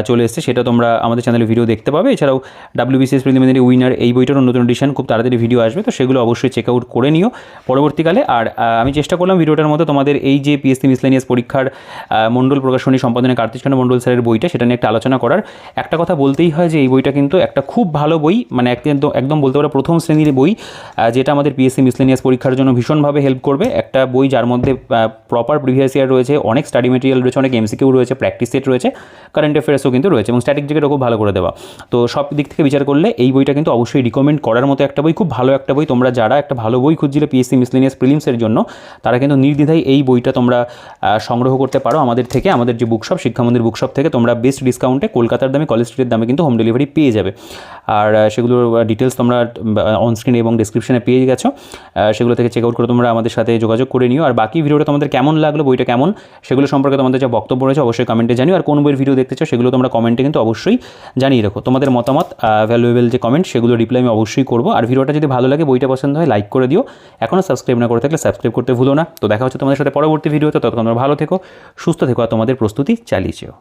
চলে এসেছে, সেটা তোমরা আমাদের চ্যানেলে ভিডিও দেখতে পাবে। এছাড়াও WBCS প্রিলিমিনারি উইনার এই বইটারও নতুন এডিশন খুব তাড়াতাড়ি ভিডিও আসবে, তো সেগুলো অবশ্যই চেক আউট করে নিও পরবর্তীকালে। আর আমি চেষ্টা করলাম ভিডিওটার মধ্যে তোমাদের এই যে পিএসসি মিসলেনিয়াস পরীক্ষার মণ্ডল প্রকাশনী সম্পাদনে কার্তিক চন্দ্র মণ্ডল স্যারের বইটা, সেটা নিয়ে একটা আলোচনা করার। একটা কথা বলতেই হয় যে এই বইটা কিন্তু একটা খুব ভালো বই, মানে একদম বলতে পারো প্রথম শ্রেণীর বই, যেটা আমাদের পিএসসি মিসলেনিয়াস পরীক্ষার জন্য ভীষণভাবে হেল্প করবে। একটা বই যার মধ্যে প্রপার প্রিভিয়াস ইয়ার রয়েছে, অনেক স্টাডি মেটেরিয়াল রয়েছে, অনেক এমসিকিউ রয়েছে, প্র্যাকটিস সেট রয়েছে, কারেন্ট অ্যাফেয়ার্সও কিন্তু রয়েছে, এবং স্ট্যাটিক জিকেটা খুব ভালো করে দেওয়া। তো সব দিক থেকে বিচার করলে এই বইটা কিন্তু অবশ্যই রিকমেন্ড করার মতো একটা বই, খুব ভালো একটা বই। তোমরা যারা একটা ভালো বই খুঁজছিলে পিএসসি মিসলেনিয়াস প্রিলিমসের জন্য, তারা কিন্তু নির্দ্বিধায় এই বইটা তোমরা সংগ্রহ করতে পারো আমাদের থেকে, আমাদের যে বুকশপ শিক্ষামন্দির বুকশপ থেকে তোমরা বেস্ট ডিসকাউন্টে কলকাতার দামে, কলেজ স্ট্রিটের দামে কিন্তু হোম ডেলিভারি পেয়ে যাবে। আর সেগুলোর ডিটেলস তোমরা অনস্ক্রিনে এবং ডিসক্রিপশনে পেয়ে গেছো, সেগুলো থেকে চেক আউট করে তোমরা আমাদের সাথে যোগাযোগ করে নিও। আর বাকি ভিডিওটা তোমাদের কেমন লাগলো, বইটা কেমন, সেগুলো সম্পর্কে তোমাদের যা বক্তব্য রয়েছে অবশ্যই কমেন্টে জানিও। আর কোন বইয়ের ভিডিও দেখতে চাও সেগুলো তোমরা কমেন্টে কিন্তু অবশ্যই জানিয়ে রাখো। তোমাদের মতামত ভ্যালুয়েবল যে কমেন্ট, সেগুলো রিপ্লাই আমি অবশ্যই করবো। আর ভিডিওটা যদি ভালো লাগে, বইটা পছন্দ হয়, লাইক করে দিও। এখনও সাবস্ক্রাইব না করে থাকলে সাবস্ক্রাইব করতে ভুলো না। তো দেখা হচ্ছে তোমাদের সাথে পরবর্তী ভিডিওতে, ততক্ষণ তোমরা ভালো থেকো, সুস্থ থেকো, আর তোমাদের প্রস্তুতি চালিয়ে যেও।